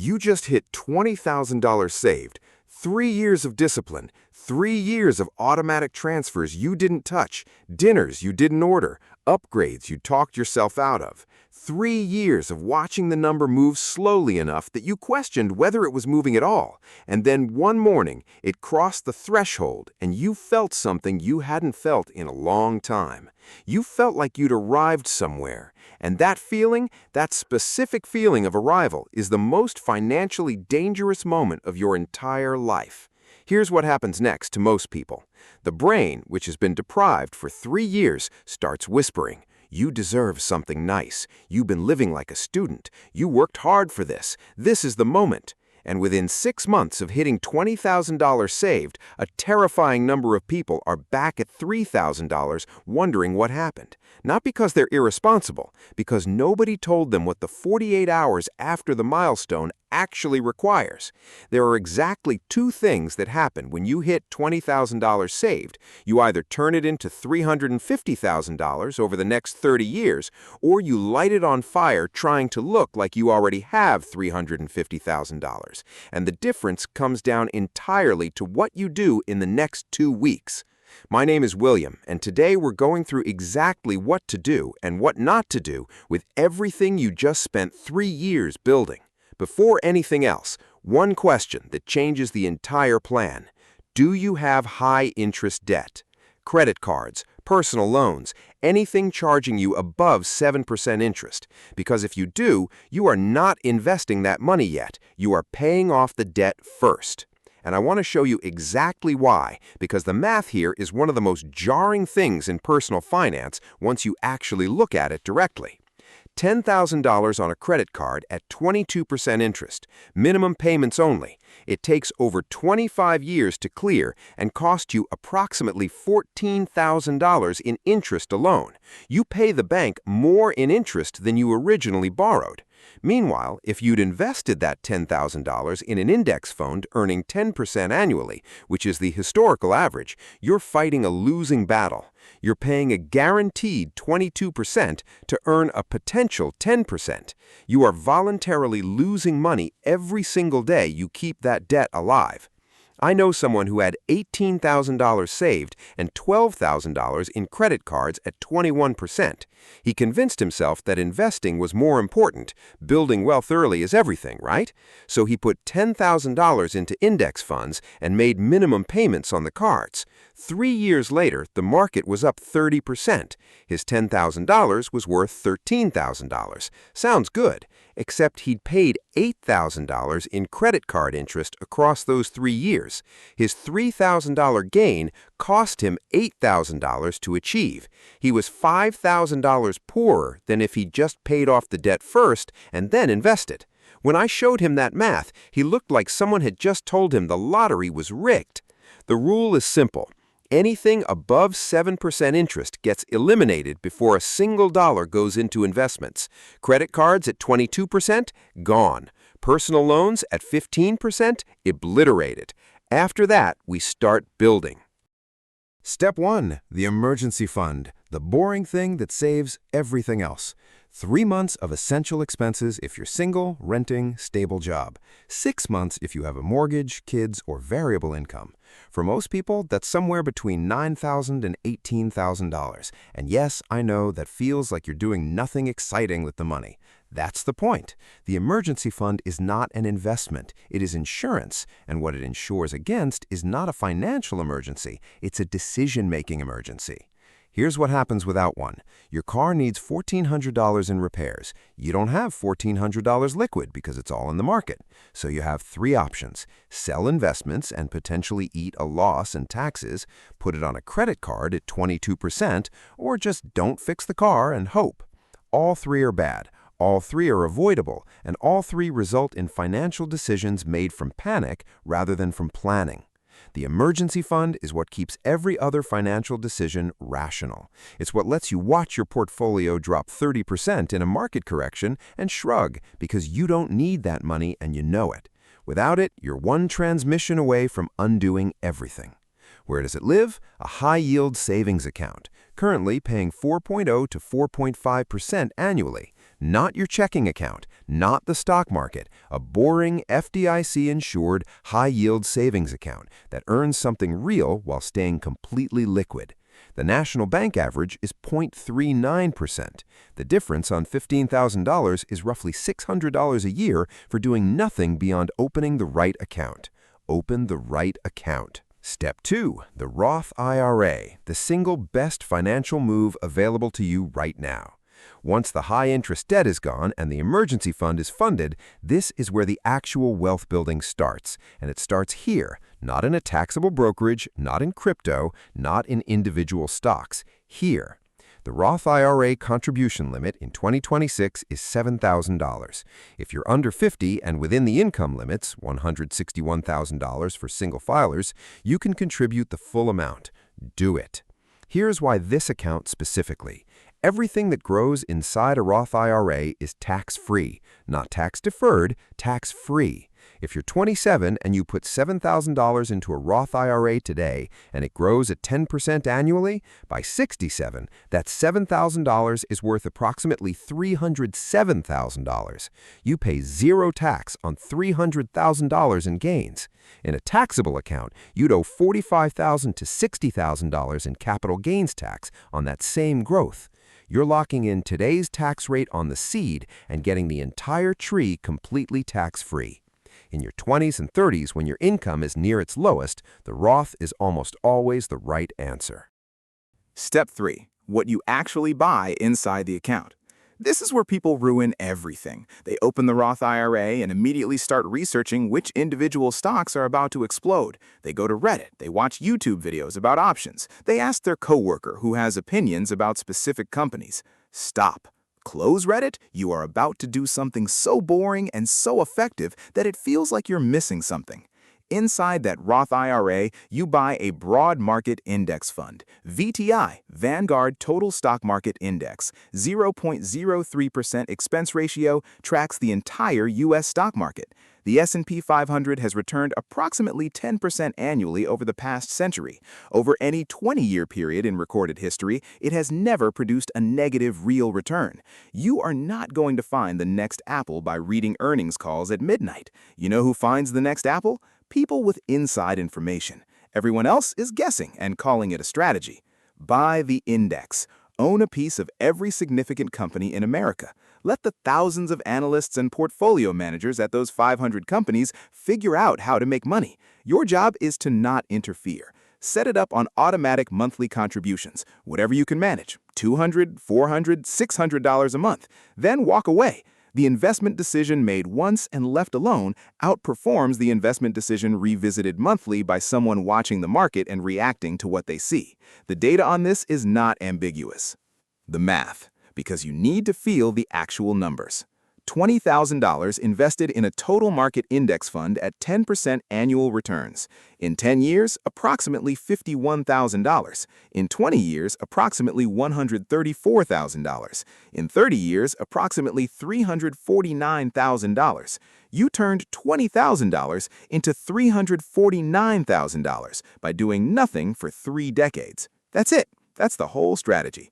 You just hit $20,000 saved, 3 years of discipline, 3 years of automatic transfers you didn't touch, dinners you didn't order, upgrades you talked yourself out of, 3 years of watching the number move slowly enough that you questioned whether it was moving at all, and then one morning it crossed the threshold and you felt something you hadn't felt in a long time. You felt like you'd arrived somewhere. And that feeling, that specific feeling of arrival, is the most financially dangerous moment of your entire life. Here's what happens next to most people. The brain, which has been deprived for 3 years, starts whispering, "You deserve something nice. You've been living like a student. You worked hard for this. This is the moment." And within 6 months of hitting $20,000 saved, a terrifying number of people are back at $3,000 wondering what happened. Not because they're irresponsible, because nobody told them what the 48 hours after the milestone actually requires. There are exactly 2 things that happen when you hit $20,000 saved. You either turn it into $350,000 over the next 30 years, or you light it on fire trying to look like you already have $350,000. And the difference comes down entirely to what you do in the next 2 weeks. My name is William, and today we're going through exactly what to do and what not to do with everything you just spent 3 years building. Before anything else, one question that changes the entire plan. Do you have high-interest debt? Credit cards, personal loans, anything charging you above 7% interest. Because if you do, you are not investing that money yet. You are paying off the debt first. And I want to show you exactly why, because the math here is one of the most jarring things in personal finance once you actually look at it directly. $10,000 on a credit card at 22% interest, minimum payments only. It takes over 25 years to clear and costs you approximately $14,000 in interest alone. You pay the bank more in interest than you originally borrowed. Meanwhile, if you'd invested that $10,000 in an index fund earning 10% annually, which is the historical average, you're fighting a losing battle. You're paying a guaranteed 22% to earn a potential 10%. You are voluntarily losing money every single day you keep that debt alive. I know someone who had $18,000 saved and $12,000 in credit cards at 21%. He convinced himself that investing was more important. Building wealth early is everything, right? So he put $10,000 into index funds and made minimum payments on the cards. 3 years later, the market was up 30%. His $10,000 was worth $13,000. Sounds good, except he'd paid $8,000 in credit card interest across those 3 years. His $3,000 gain cost him $8,000 to achieve. He was $5,000 poorer than if he'd just paid off the debt first and then invested. When I showed him that math, he looked like someone had just told him the lottery was rigged. The rule is simple. Anything above 7% interest gets eliminated before a single dollar goes into investments. Credit cards at 22%? Gone. Personal loans at 15%? Obliterated. After that, we start building. Step 1. The emergency fund. The boring thing that saves everything else. 3 months of essential expenses if you're single, renting, stable job. 6 months if you have a mortgage, kids, or variable income. For most people, that's somewhere between $9,000 and $18,000. And yes, I know that feels like you're doing nothing exciting with the money. That's the point. The emergency fund is not an investment. It is insurance, and what it insures against is not a financial emergency. It's a decision-making emergency. Here's what happens without one. Your car needs $1,400 in repairs. You don't have $1,400 liquid because it's all in the market. So you have 3 options. Sell investments and potentially eat a loss in taxes, put it on a credit card at 22%, or just don't fix the car and hope. All 3 are bad. All 3 are avoidable, and all 3 result in financial decisions made from panic rather than from planning. The emergency fund is what keeps every other financial decision rational. It's what lets you watch your portfolio drop 30% in a market correction and shrug because you don't need that money and you know it. Without it, you're one transmission away from undoing everything. Where does it live? A high-yield savings account, currently paying 4.0 to 4.5% annually. Not your checking account, not the stock market, a boring FDIC-insured high-yield savings account that earns something real while staying completely liquid. The national bank average is 0.39%. The difference on $15,000 is roughly $600 a year for doing nothing beyond opening the right account. Open the right account. Step 2. The Roth IRA, the single best financial move available to you right now. Once the high-interest debt is gone and the emergency fund is funded, this is where the actual wealth building starts. And it starts here, not in a taxable brokerage, not in crypto, not in individual stocks. Here. The Roth IRA contribution limit in 2026 is $7,000. If you're under 50 and within the income limits, $161,000 for single filers, you can contribute the full amount. Do it. Here's why this account specifically. Everything that grows inside a Roth IRA is tax-free, not tax-deferred, tax-free. If you're 27 and you put $7,000 into a Roth IRA today and it grows at 10% annually, by 67, that $7,000 is worth approximately $307,000. You pay zero tax on $300,000 in gains. In a taxable account, you'd owe $45,000 to $60,000 in capital gains tax on that same growth. You're locking in today's tax rate on the seed and getting the entire tree completely tax-free. In your 20s and 30s, when your income is near its lowest, the Roth is almost always the right answer. Step 3. What you actually buy inside the account. This is where people ruin everything. They open the Roth IRA and immediately start researching which individual stocks are about to explode. They go to Reddit, they watch YouTube videos about options. They ask their coworker who has opinions about specific companies. Stop. Close Reddit, you are about to do something so boring and so effective that it feels like you're missing something. Inside that Roth IRA, you buy a broad market index fund, VTI, Vanguard Total Stock Market Index, 0.03% expense ratio, tracks the entire U.S. stock market. The S&P 500 has returned approximately 10% annually over the past century. Over any 20-year period in recorded history, it has never produced a negative real return. You are not going to find the next Apple by reading earnings calls at midnight. You know who finds the next Apple? People with inside information. Everyone else is guessing and calling it a strategy. Buy the index. Own a piece of every significant company in America. Let the thousands of analysts and portfolio managers at those 500 companies figure out how to make money. Your job is to not interfere. Set it up on automatic monthly contributions, whatever you can manage, $200, $400, $600 a month. Then walk away. The investment decision made once and left alone outperforms the investment decision revisited monthly by someone watching the market and reacting to what they see. The data on this is not ambiguous. The math, because you need to feel the actual numbers. $20,000 invested in a total market index fund at 10% annual returns. In 10 years, approximately $51,000. In 20 years, approximately $134,000. In 30 years, approximately $349,000. You turned $20,000 into $349,000 by doing nothing for 3 decades. That's it. That's the whole strategy.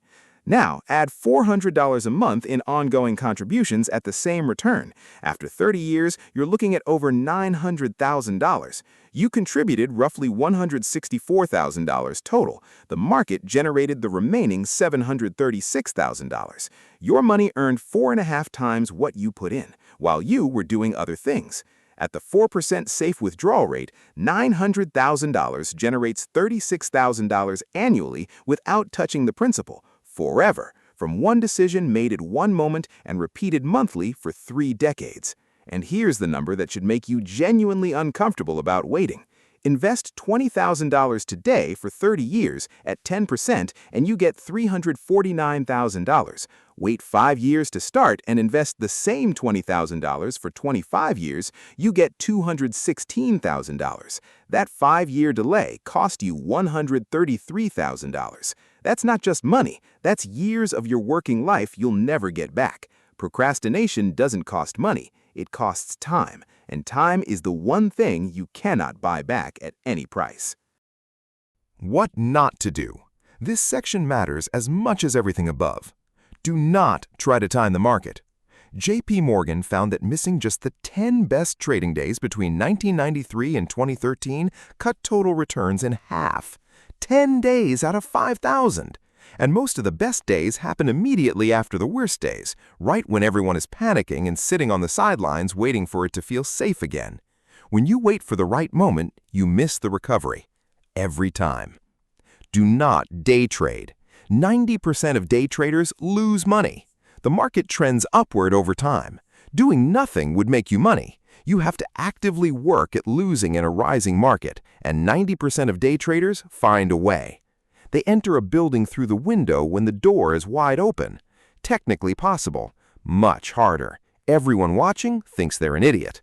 Now, add $400 a month in ongoing contributions at the same return. After 30 years, you're looking at over $900,000. You contributed roughly $164,000 total. The market generated the remaining $736,000. Your money earned 4.5 times what you put in, while you were doing other things. At the 4% safe withdrawal rate, $900,000 generates $36,000 annually without touching the principal. Forever, from one decision made at one moment and repeated monthly for 3 decades. And here's the number that should make you genuinely uncomfortable about waiting. Invest $20,000 today for 30 years at 10% and you get $349,000. Wait 5 years to start and invest the same $20,000 for 25 years, you get $216,000. That 5-year delay cost you $133,000. That's not just money, that's years of your working life you'll never get back. Procrastination doesn't cost money, it costs time, and time is the one thing you cannot buy back at any price. What not to do. This section matters as much as everything above. Do not try to time the market. JP Morgan found that missing just the 10 best trading days between 1993 and 2013 cut total returns in half. 10 days out of 5,000. And most of the best days happen immediately after the worst days, right when everyone is panicking and sitting on the sidelines waiting for it to feel safe again. When you wait for the right moment, you miss the recovery. Every time. Do not day trade. 90% of day traders lose money. The market trends upward over time. Doing nothing would make you money. You have to actively work at losing in a rising market, and 90% of day traders find a way. They enter a building through the window when the door is wide open. Technically possible, much harder. Everyone watching thinks they're an idiot.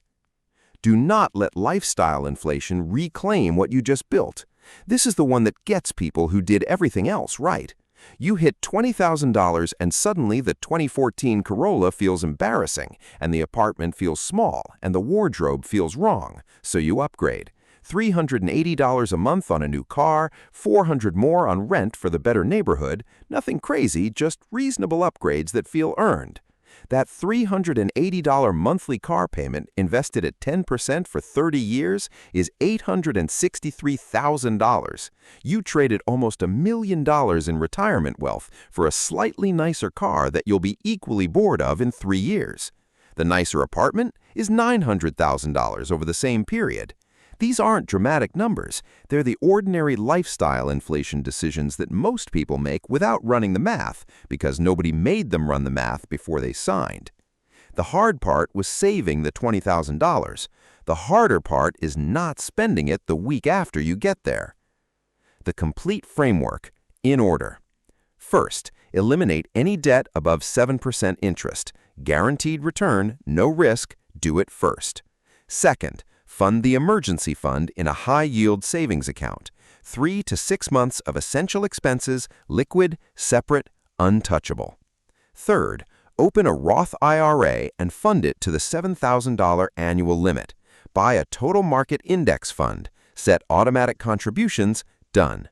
Do not let lifestyle inflation reclaim what you just built. This is the one that gets people who did everything else right. You hit $20,000 and suddenly the 2014 Corolla feels embarrassing, and the apartment feels small, and the wardrobe feels wrong, so you upgrade. $380 a month on a new car, $400 more on rent for the better neighborhood, nothing crazy, just reasonable upgrades that feel earned. That $380 monthly car payment invested at 10% for 30 years is $863,000. You traded almost $1 million in retirement wealth for a slightly nicer car that you'll be equally bored of in 3 years. The nicer apartment is $900,000 over the same period. These aren't dramatic numbers. They're the ordinary lifestyle inflation decisions that most people make without running the math, because nobody made them run the math before they signed. The hard part was saving the $20,000. The harder part is not spending it the week after you get there. The complete framework, in order. First, eliminate any debt above 7% interest. Guaranteed return, no risk, do it first. Second, fund the emergency fund in a high-yield savings account. 3 to 6 months of essential expenses, liquid, separate, untouchable. Third, open a Roth IRA and fund it to the $7,000 annual limit. Buy a total market index fund. Set automatic contributions. Done.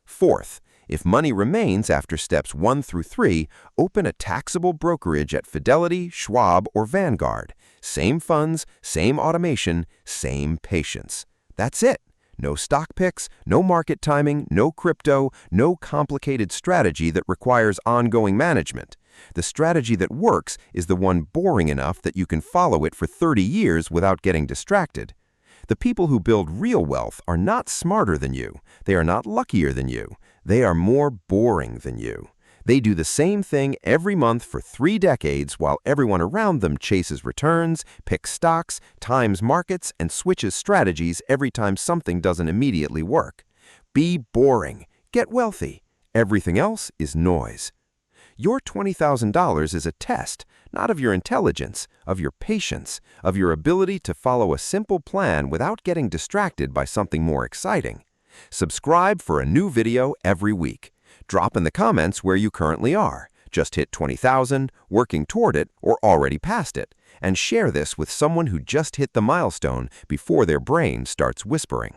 Fourth, if money remains after steps 1 through 3, open a taxable brokerage at Fidelity, Schwab, or Vanguard. Same funds, same automation, same patience. That's it. No stock picks, no market timing, no crypto, no complicated strategy that requires ongoing management. The strategy that works is the one boring enough that you can follow it for 30 years without getting distracted. The people who build real wealth are not smarter than you. They are not luckier than you. They are more boring than you. They do the same thing every month for 3 decades while everyone around them chases returns, picks stocks, times markets, and switches strategies every time something doesn't immediately work. Be boring. Get wealthy. Everything else is noise. Your $20,000 is a test, not of your intelligence, of your patience, of your ability to follow a simple plan without getting distracted by something more exciting. Subscribe for a new video every week. Drop in the comments where you currently are. Just hit 20,000, working toward it, or already past it. And share this with someone who just hit the milestone before their brain starts whispering.